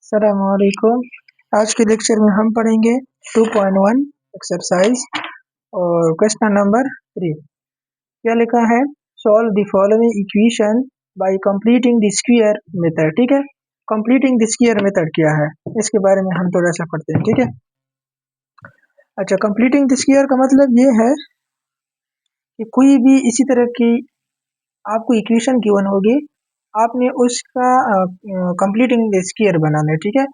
अस्सलामुअलैकुम। आज के लेक्चर में हम पढ़ेंगे 2.1 एक्सरसाइज और क्वेश्चन नंबर 3। क्या लिखा है? Solve the following equation by completing the square method. ठीक है, कंप्लीटिंग द स्क्वायर मेथड क्या है इसके बारे में हम थोड़ा सा पढ़ते हैं। ठीक है, अच्छा, कंप्लीटिंग द स्क्वायर का मतलब ये है कि कोई भी इसी तरह की आपको इक्वेशन गिवन होगी, आपने उसका कंप्लीटिंग द स्क्वायर बनाना है। ठीक है,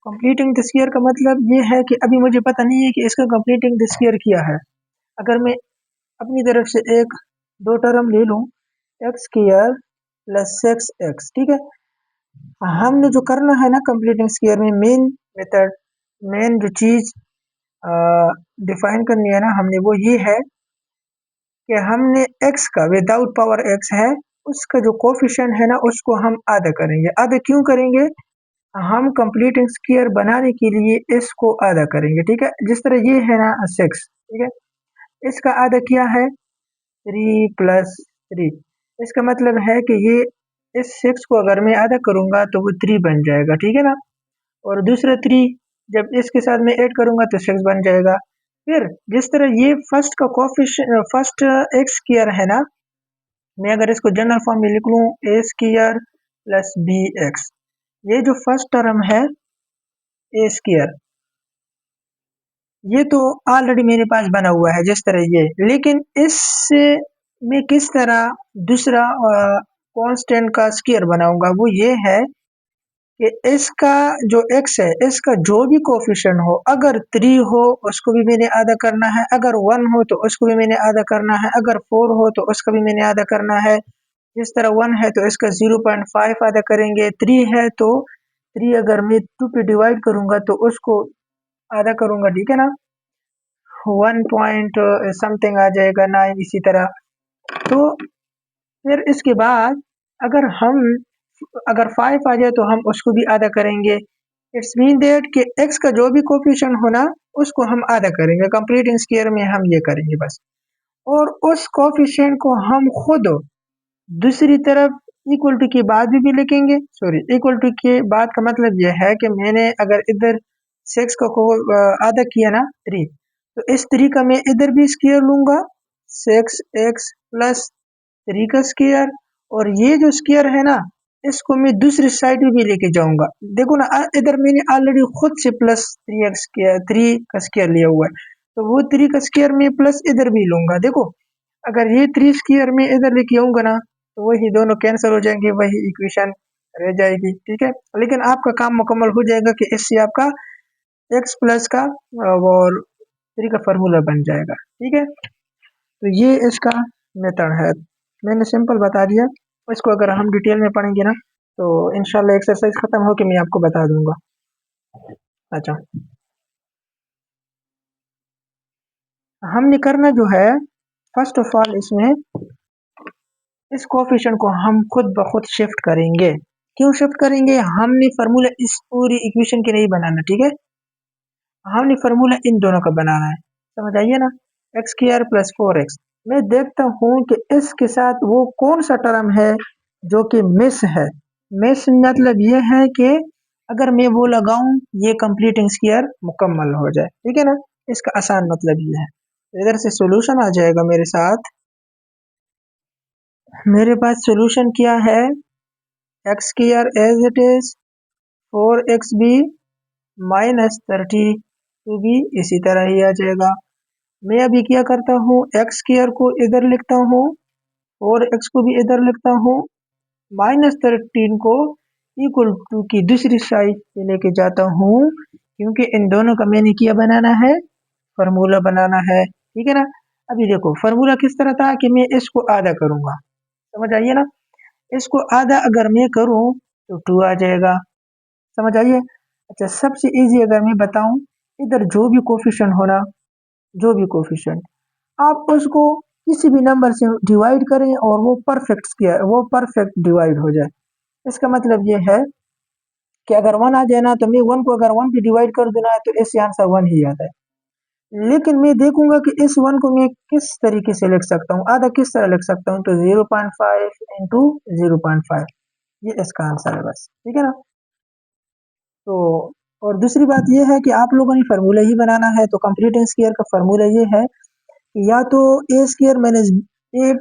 कंप्लीटिंग द स्क्वायर का मतलब ये है कि अभी मुझे पता नहीं है कि इसका कंप्लीटिंग द स्क्वायर क्या है। अगर मैं अपनी तरफ से एक दो टर्म ले लूँ, x square plus six x. ठीक है, हमने जो करना है ना कंप्लीटिंग स्क्वायर में, मेन मेथड, मेन जो चीज़ डिफाइन करनी है ना हमने, वो ये है कि हमने x का विदाउट पावर x है उसका जो कोफिशिएंट है ना उसको हम आधा करेंगे। आधा क्यों करेंगे? हम कंप्लीटिंग स्क्वायर बनाने के लिए इसको आधा करेंगे। ठीक है, जिस तरह ये है ना 6, ठीक है, इसका आधा क्या है? 3 प्लस 3। इसका मतलब है कि ये इस 6 को अगर मैं आधा करूंगा तो वो 3 बन जाएगा। ठीक है ना, और दूसरा 3 जब इसके साथ में ऐड करूंगा तो 6 बन जाएगा। फिर जिस तरह ये फर्स्ट का कोफिशिएंट, फर्स्ट एक्स स्क्वायर है ना, मैं अगर इसको जनरल फॉर्म में लिख लूँ ए स्क्वायर प्लस बी एक्स, ये जो फर्स्ट टर्म है ए स्क्वायर, ये तो ऑलरेडी मेरे पास बना हुआ है जिस तरह ये, लेकिन इससे मैं किस तरह दूसरा कांस्टेंट का स्क्वायर बनाऊंगा, वो ये है कि इसका जो x है इसका जो भी कोफिशिएंट हो, अगर 3 हो उसको भी मैंने आधा करना है, अगर 1 हो तो उसको भी मैंने आधा करना है, अगर 4 हो तो उसका भी मैंने आधा करना है। जिस तरह 1 है तो इसका 0.5 आधा करेंगे, 3 है तो 3 अगर मैं 2 पे डिवाइड करूंगा तो उसको आधा करूंगा। ठीक है ना, 1 पॉइंट समथिंग आ जाएगा 9, इसी तरह। तो फिर इसके बाद अगर 5 आ जाए तो हम उसको भी आधा करेंगे। इट्स मीन दैट कि x का जो भी कोफिशिएंट होना उसको हम आधा करेंगे। कंप्लीटिंग स्क्वायर में हम ये करेंगे बस, और उस कोफिशिएंट को हम खुद दूसरी तरफ इक्वल टू के बाद भी लिखेंगे। सॉरी, इक्वल टू के बाद का मतलब यह है कि मैंने अगर इधर 6 को आधा किया ना 3, तो इस 3 का मैं इधर भी स्क्वायर लूंगा, 6x प्लस 3 का स्क्वायर, और ये जो स्क्वायर है ना इसको मैं दूसरी साइड में भी लेके जाऊंगा। देखो ना, इधर मैंने ऑलरेडी खुद से प्लस 3 का स्क्वायर लिया हुआ है, तो वो 3 का स्क्वायर में प्लस इधर भी लूंगा। देखो, अगर ये 3 स्क्वायर में इधर लेके आऊंगा ना तो वही दोनों कैंसिल हो जाएंगे, वही इक्वेशन रह जाएगी। ठीक है, लेकिन आपका काम मुकम्मल हो जाएगा कि इससे आपका x प्लस का और 3 का फार्मूला बन जाएगा। ठीक है, तो ये इसका मेथड है, मैंने सिंपल बता दिया। इसको अगर हम डिटेल में पढ़ेंगे ना तो इंशाल्लाह एक्सरसाइज खत्म हो के मैं आपको बता दूंगा। अच्छा, हमने करना जो है, फर्स्ट ऑफ ऑल इसमें इस कोफिशिएंट को हम खुद ब खुद शिफ्ट करेंगे। क्यों शिफ्ट करेंगे? हमने फार्मूला इस पूरी इक्वेशन के नहीं बनाना। ठीक है, हमने फार्मूला इन दोनों का बनाना है। समझ आइए ना, एक्स स्क्वायर प्लस 4x। मैं देखता हूँ कि इसके साथ वो कौन सा टर्म है जो कि मिस है। मिस मतलब ये है कि अगर मैं वो लगाऊं ये कंप्लीटिंग स्क्वायर मुकम्मल हो जाए। ठीक है ना, इसका आसान मतलब ये है। इधर से सॉल्यूशन आ जाएगा मेरे साथ। मेरे पास सॉल्यूशन क्या है? X square as it is, 4xb minus 32b इसी तरह ही आ जाएगा। मैं अभी क्या करता हूँ, एक्स स्क्वायर को इधर लिखता हूँ और x को भी इधर लिखता हूँ, माइनस 13 को इक्वल टू की दूसरी साइड पे लेके जाता हूँ, क्योंकि इन दोनों का मैंने क्या बनाना है? फार्मूला बनाना है। ठीक है ना, अभी देखो फार्मूला किस तरह था कि मैं इसको आधा करूंगा। समझ आइए ना, इसको आधा अगर मैं करूं तो 2 आ जाएगा। समझ आइए। अच्छा, सबसे इजी अगर मैं बताऊं, इधर जो भी कोफिशिएंट होना, जो भी कोफिशिएंट, आप उसको किसी भी नंबर से डिवाइड करें और वो परफेक्ट डिवाइड हो जाए। इसका मतलब ये है कि अगर 1 आ जाए ना तो मैं 1 को अगर 1 पे डिवाइड कर दूं ना तो इससे आंसर 1 ही आता है। लेकिन मैं देखूंगा कि इस 1 को मैं किस तरीके से लिख सकता हूँ, आधा किस तरह लिख सकता हूँ, तो 0.5 इंटू 0.5, ये इसका आंसर है बस। ठीक है ना, तो और दूसरी बात ये है कि आप लोगों ने फार्मूला ही बनाना है, तो कंप्लीटिंग स्क्वायर का फार्मूला ये है कि या तो ए स्क्वायर माइनस ए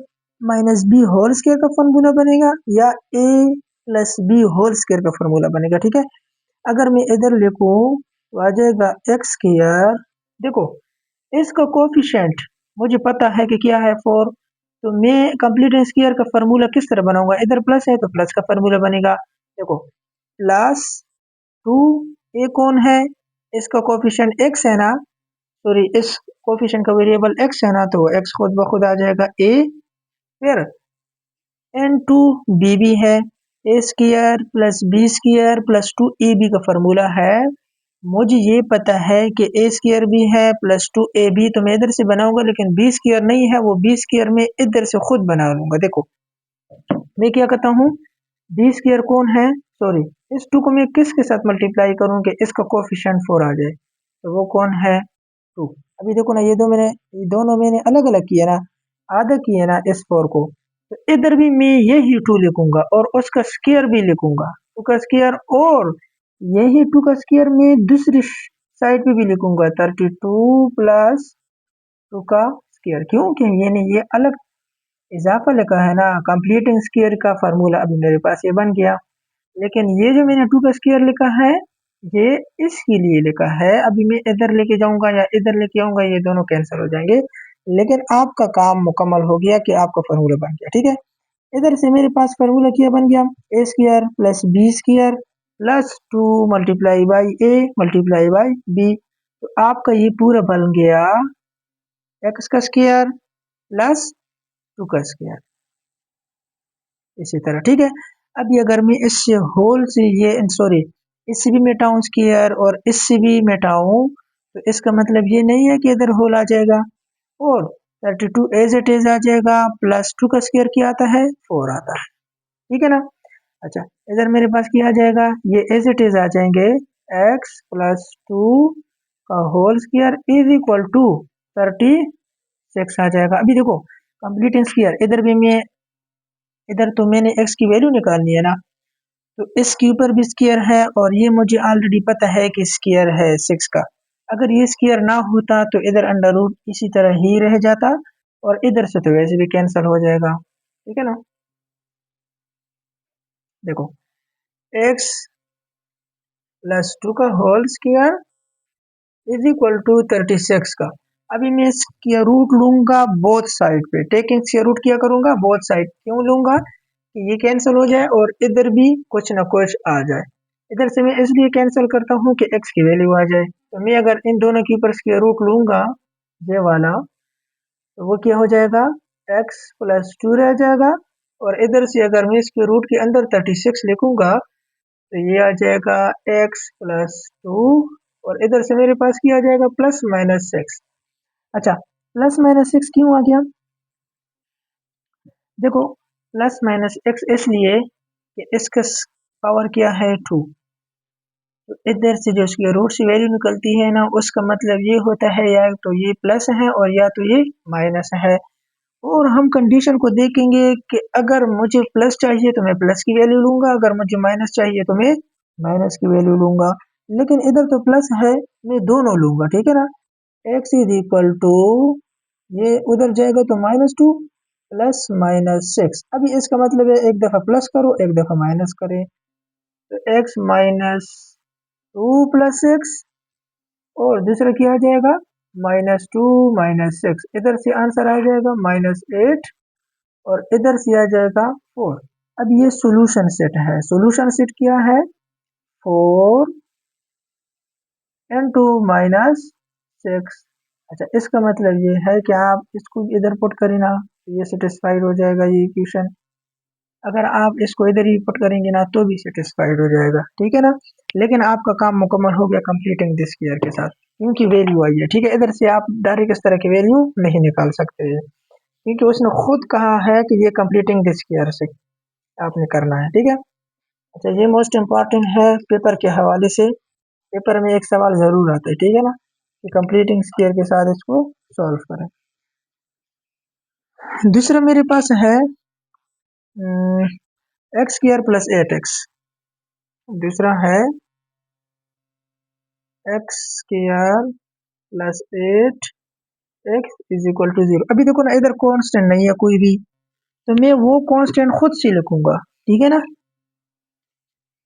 माइनस बी होल स्क्वायर का फार्मूला बनेगा या ए प्लस बी होल स्क्वायर का फार्मूला बनेगा। ठीक है, अगर मैं इधर लिखूं तो आ जाएगा एक्स स्क्वायर। देखो इसका कोफिशिएंट मुझे पता है कि क्या है 4, तो मैं कंप्लीट स्क्वायर का फार्मूला किस तरह बनाऊंगा, इधर प्लस है तो प्लस का फार्मूला बनेगा। देखो प्लस 2, ए कौन है, इसका कोफिशिएंट एक्स है ना, सॉरी इस कोफिशिएंट का वेरिएबल एक्स है ना, तो एक्स खुद ब खुद आ जाएगा ए, फिर n2 बी भी है, A square plus B square plus 2 A B का फार्मूला है। मुझे ये पता है कि ए स्क्वायर भी है प्लस 2 ए बी, तो मैं इधर से बनाऊंगा, लेकिन बी स्क्वायर नहीं है, वो बी स्क्वायर में इधर से खुद बना लूंगा। देखो मैं क्या करता हूँ, बी स्क्वायर कौन है, सॉरी इस 2 को मैं किसके साथ मल्टीप्लाई करूँ कि इसका कोफिशिएंट 4 आ जाए, तो वो कौन है 2। अभी देखो ना, ये दोनों मैंने अलग अलग किया ना, आधा किया ना इस 4 को, तो इधर भी मैं यही 2 लिखूंगा और उसका स्क्वायर भी लिखूंगा, 2 का स्क्वायर, और यही 2 का स्क्वायर मैं दूसरी साइड पे भी लिखूंगा, 32 प्लस 2 का स्क्वायर, क्योंकि ये अलग इजाफा लिखा है ना। कंप्लीटिंग स्क्वायर का फार्मूला अभी मेरे पास ये बन गया, लेकिन ये जो मैंने 2 का स्क्वायर लिखा है ये इसके लिए लिखा है। अभी मैं इधर लेके जाऊंगा या इधर लेके आऊंगा, ये दोनों कैंसिल हो जाएंगे, लेकिन आपका काम मुकम्मल हो गया कि आपका फार्मूला बन गया। ठीक है, इधर से मेरे पास फार्मूला क्या बन गया, A square plus B square plus 2 multiply by A multiply by B, तो आपका ये पूरा बन गया एक्स का स्क्वायर प्लस 2 का स्क्वायर, इसी तरह। ठीक है, अभी अगर मैं इससे होल से ये सॉरी इससे भी मिटाऊं स्क्वायर और इससे भी मिटाऊं, तो इसका मतलब ये नहीं है कि इधर होल आ जाएगा, और 32 एज इट इज आ जाएगा, प्लस 2 का स्क्वायर क्या आता है 4 आता है। ठीक है ना, अच्छा इधर मेरे पास क्या आ जाएगा, ये एज इट इज आ जाएंगे, एक्स प्लस 2 का whole square is equal to 36 आ जाएगा। अभी देखो कंप्लीट स्क्वायर, इधर तो मैंने x की वैल्यू निकालनी है ना, तो इसके ऊपर भी स्क्वायर है और ये मुझे ऑलरेडी पता है कि स्क्वायर है 6 का। अगर ये स्क्वायर ना होता तो इधर अंडर रूट इसी तरह ही रह जाता, और इधर से तो वैसे भी कैंसिल हो जाएगा। ठीक है ना, देखो x प्लस 2 का whole square is equal to 36 का। अभी मैं इसका रूट लूंगा बोथ साइड पे, टेकिंग स्क्वायर रूट क्या करूंगा बोथ साइड, क्यों लूंगा कि ये कैंसिल हो जाए और इधर भी कुछ ना कुछ आ जाए। इधर से मैं इसलिए कैंसिल करता हूँ कि x की वैल्यू आ जाए, तो मैं अगर इन दोनों के ऊपर स्क्वायर रूट लूंगा ये वाला, तो वो क्या हो जाएगा, x प्लस 2 रह जाएगा, और इधर से अगर मैं इसके रूट के अंदर 36 लिखूंगा तो ये आ जाएगा x प्लस 2, और इधर से मेरे पास क्या आ जाएगा प्लस माइनस 6। अच्छा प्लस माइनस 6 क्यों आ गया, देखो प्लस माइनस x इसलिए कि इसका पावर क्या है 2, तो इधर से जो इसकी रूट से वैल्यू निकलती है ना, उसका मतलब ये होता है या तो ये प्लस है और या तो ये माइनस है। और हम कंडीशन को देखेंगे कि अगर मुझे प्लस चाहिए तो मैं प्लस की वैल्यू लूंगा, अगर मुझे माइनस चाहिए तो मैं माइनस की वैल्यू लूंगा, लेकिन इधर तो प्लस है, मैं दोनों लूंगा। ठीक है ना, x इज इक्वल टू, ये उधर जाएगा तो -2 प्लस -6। अभी इसका मतलब है एक दफा प्लस करो एक दफा माइनस करे, तो x -2 प्लस 6, और दूसरा क्या आ जाएगा -2 -6, इधर से आंसर आ जाएगा -8, और इधर से आ जाएगा 4। अब ये सॉल्यूशन सेट है, सॉल्यूशन सेट क्या है 4 into -6। अच्छा इसका मतलब ये है कि आप इसको इधर पुट करें ना, तो ये सेटिस्फाइड हो जाएगा ये इक्वेशन, अगर आप इसको इधर ही पुट करेंगे ना तो भी सेटिस्फाइड हो जाएगा। ठीक है ना, लेकिन आपका काम मुकम्मल हो गया कंप्लीटिंग दिस स्क्वायर के साथ, क्योंकि वैल्यू आई है। ठीक है, इधर से आप डायरेक्ट इस तरह की वैल्यू नहीं निकाल सकते हैं, क्योंकि उसने खुद कहा है कि ये कंप्लीटिंग दिस स्क्वायर से आपने करना है। ठीक है, अच्छा ये मोस्ट इम्पॉर्टेंट है पेपर के हवाले से, पेपर में एक सवाल जरूर आता है। ठीक है ना, कि कंप्लीटिंग स्क्वायर के साथ इसको सॉल्व करें। दूसरा मेरे पास है एक्स स्क्वायर प्लस 8x, दूसरा है x square plus 8 x is equal to 0। अभी देखो ना, इधर कांस्टेंट नहीं है कोई भी, तो मैं वो कांस्टेंट खुद से लिखूंगा, ठीक है ना।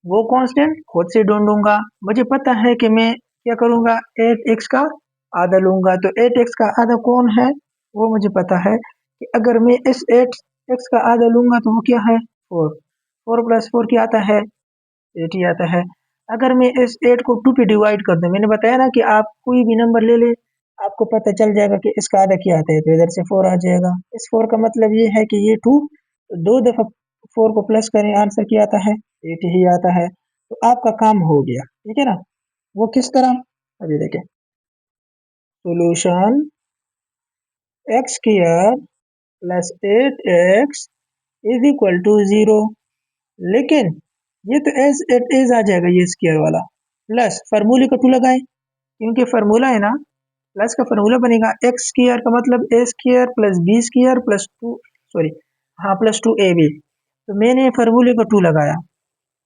वो कांस्टेंट खुद से ढूंढूंगा। मुझे पता है कि मैं क्या करूंगा, 8x का आधा लूंगा। तो 8x का आधा कौन है, वो मुझे पता है कि अगर मैं इस 8x का आधा लूंगा तो वो क्या है, 4। 4 प्लस 4 क्या आता है, 8 ही आता है। अगर मैं इस 8 को 2 पे डिवाइड कर दूं, मैंने बताया ना कि आप कोई भी नंबर ले ले, आपको पता चल जाएगा कि इसका आधा क्या आता है, तो इधर से 4 आ जाएगा। इस 4 का मतलब ये है कि ये 2, तो दो दफा 4 को प्लस करें, आंसर क्या आता है, 8 ही आता है। तो आपका काम हो गया, ठीक है ना। वो किस तरह, अभी देखें, solution x square plus 8x is equal to 0। लेकिन ये तो एज इट इज आ जाएगा, ये स्क्वायर वाला, प्लस फार्मूले का 2 लगाएं, क्योंकि फार्मूला है ना, प्लस का फार्मूला बनेगा एक्स स्क्वायर का मतलब A square plus B square plus 2, sorry, हाँ, प्लस 2ab। तो मैंने फार्मूले का 2 लगाया,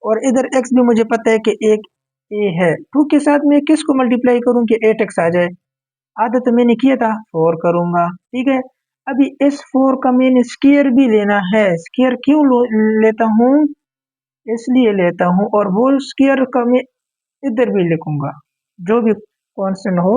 और इधर x भी मुझे पता है कि एक a है। 2 के साथ मैं किसको मल्टीप्लाई करूं कि 8x आ जाए, आधा तो मैंने किया था, 4 करूंगा, ठीक है। अभी इस 4 का मैंने स्क्वायर भी लेना है। स्क्वायर क्यों लेता हूँ, इसलिए लेता हूँ, और वो स्क्वायर का मैं इधर भी लिखूंगा, जो भी कांस्टेंट हो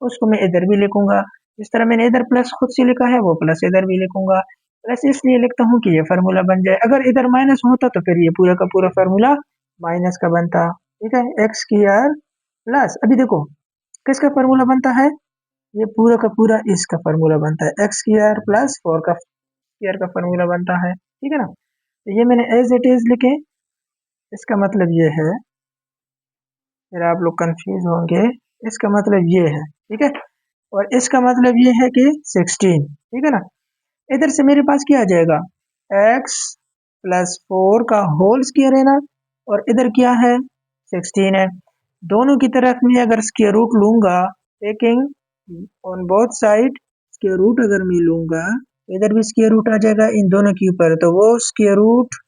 उसको मैं इधर भी लिखूंगा। जिस तरह मैंने इधर प्लस खुद से लिखा है, वो प्लस इधर भी लिखूंगा। प्लस इसलिए लिखता हूँ कि ये फार्मूला बन जाए। अगर इधर माइनस होता तो फिर ये पूरा का पूरा फार्मूला माइनस का बनता, ठीक है। एक्स स्क्वायर प्लस, अभी देखो किसका फार्मूला बनता है, ये पूरा का पूरा इसका फार्मूला बनता है, एक्स स्क्वायर प्लस 4 का स्क्वायर का फार्मूला बनता है, ठीक है ना। तो ये मैंने एज इट इज लिखे। इसका मतलब ये है, फिर आप लोग कंफ्यूज होंगे, इसका मतलब ये है, ठीक है। और इसका मतलब ये है कि 16, ठीक है ना। इधर से मेरे पास क्या आ जाएगा, x प्लस 4 का होल स्क्वायर है ना, और इधर क्या है, 16 है। दोनों की तरफ में अगर स्क्वायर रूट लूंगा, taking on both side square root अगर मैं लूंगा, इधर भी स्क्वायर रूट आ जाएगा इन दोनों के ऊपर, तो वो स्क्वायर रूट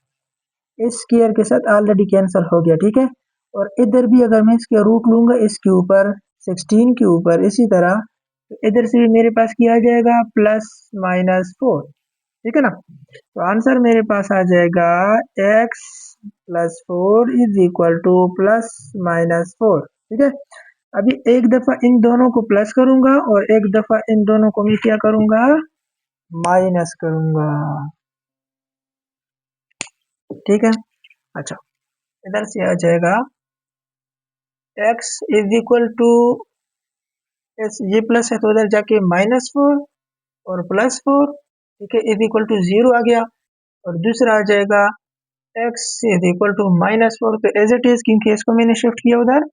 इस स्क्वायर के साथ ऑलरेडी कैंसिल हो गया, ठीक है। और इधर भी अगर मैं इसके रूट लूंगा इसके ऊपर, 16 के ऊपर, इसी तरह तो इधर से भी मेरे पास क्या आ जाएगा, प्लस माइनस 4, ठीक है ना। तो आंसर मेरे पास आ जाएगा x plus 4 is equal two plus minus 4, ठीक है। अभी एक दफा इन दोनों को प्लस करूंगा और एक दफा इन दोनों को मैं क्या करूंगा, माइनस करूंगा, ठीक है। अच्छा, इधर से आ जाएगा x इज इक्वल टू, ये प्लस है तो उधर जाके -4 और +4, ठीक है, इज इक्वल टू 0 आ गया। और दूसरा आ जाएगा x इज इक्वल टू -4, तो एज इट इज, क्योंकि इसको मैंने शिफ्ट किया उधर।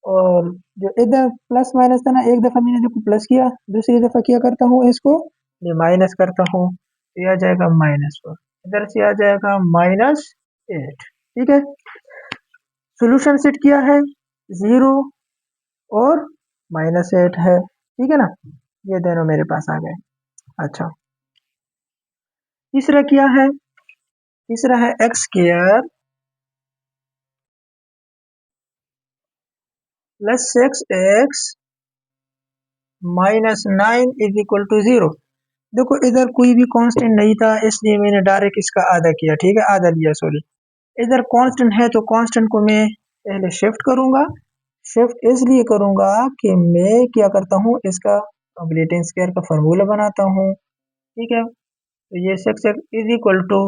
और जो इधर प्लस माइनस था ना, एक दफा मैंने देखो प्लस किया, दूसरी दफा क्या करता हूँ, इसको ये माइनस करता हूँ, तो ये आ जाएगा -4, इधर से आ जाएगा -8, ठीक है। सोल्यूशन सेट किया है, 0 और -8 है, ठीक है ना। ये दोनों मेरे पास आ गए। अच्छा, तीसरा क्या है, तीसरा है x square plus 6x -9 is equal to 0। देखो इधर कोई भी कांस्टेंट नहीं था, इसलिए मैंने डायरेक्ट इसका आधा किया, ठीक है, आधा लिया, सॉरी। इधर कांस्टेंट है तो कांस्टेंट को मैं पहले शिफ्ट करूंगा। शिफ्ट इसलिए करूंगा कि मैं क्या करता हूँ, इसका कंप्लीटिंग स्क्वायर का फार्मूला बनाता हूँ, ठीक है। तो ये 6x इज इक्वल टू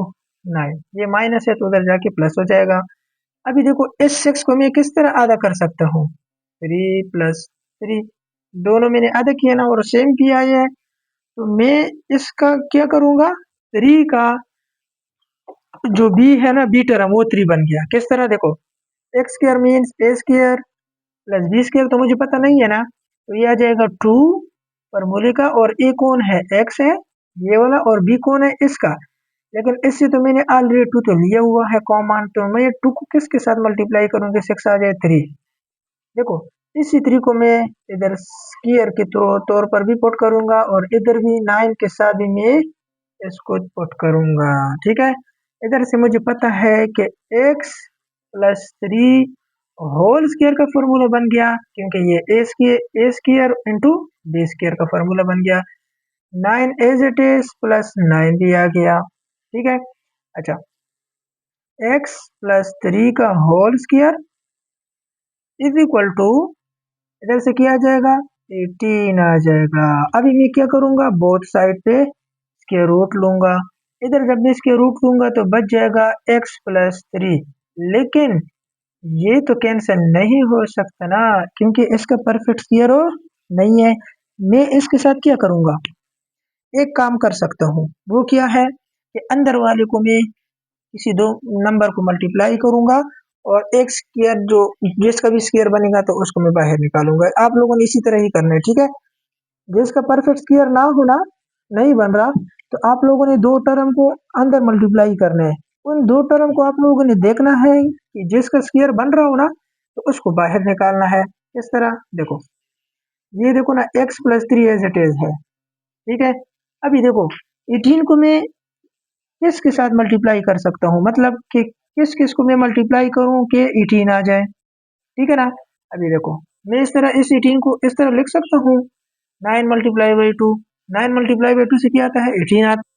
9, ये माइनस है तो उधर जाके प्लस हो जाएगा। अभी देखो इस 6 को मैं किस तरह आधा कर सकता हूँ, 3 + 3, दोनों मैंने आधा किया ना और सेम किया है, तो मैं इसका क्या करूंगा, 3 का जो b है ना, b टर्म, वो 3 बन गया। किस तरह, देखो एक्स स्क्वायर मीन्स ए स्क्वायर प्लस बी स्क्वायर, तो मुझे पता नहीं है ना, तो ये आ जाएगा 2 फॉर्मूले का, और ए कौन है, x है ये वाला, और b कौन है, इसका। लेकिन इससे तो मैंने ऑलरेडी 2 तो लिया हुआ है कॉमन, तो मैं 2 को किसके साथ मल्टीप्लाई करूंगी, 6 आ जाए 3। देखो इसी 3 को मैं इधर स्क्वायर के तौर पर भी पुट करूंगा, और इधर भी 9 के साथ भी मैं इसको पुट करूंगा, ठीक है। इधर से मुझे पता है कि x प्लस 3 होल स्क्वायर का फॉर्मूला बन गया, क्योंकि ये ए स्क्वायर इंटू बी स्क्वायर का फॉर्मूला बन गया। 9 एज इट इज प्लस 9 भी आ गया। ठीक है, अच्छा, x प्लस 3 का whole square is equal to, इधर से क्या आ जाएगा, 18 आ जाएगा। अभी मैं क्या करूंगा, बोथ साइड पे स्क्वायर रूट लूंगा। इधर जब मैं स्क्वायर रूट लूंगा तो बच जाएगा x प्लस 3, लेकिन ये तो कैंसिल नहीं हो सकता ना, क्योंकि इसका परफेक्ट स्क्वायर नहीं है। मैं इसके साथ क्या करूंगा, एक काम कर सकता हूँ, वो क्या है कि अंदर वाले को मैं किसी दो नंबर को मल्टीप्लाई करूंगा और एक स्क्वायर जो जिसका भी स्क्वायर बनेगा तो उसको मैं बाहर निकालूंगा। आप लोगों ने इसी तरह ही करना है, ठीक है। जिसका परफेक्ट स्क्वायर ना होना, नहीं बन रहा, तो आप लोगों ने दो टर्म को अंदर मल्टीप्लाई करना है। उन दो टर्म को आप लोगों ने देखना है कि जिसका स्क्वायर बन रहा हो ना, तो उसको बाहर निकालना है। इस तरह देखो, ये देखो ना, x plus 3 as it is है, ठीक है। अभी देखो, 18 को मैं किसके साथ मल्टीप्लाई कर सकता हूँ, मतलब कि किस किस को मैं मल्टीप्लाई करूँ कि 18 आ जाए, ठीक है ना। अभी देखो, मैं इस तरह इस 18 को इस तरह लिख सकता हूँ, 9 मल्टीप्लाई बाई 2, 9 मल्टीप्लाई बाई 2 से क्या आता है, 18 आता है।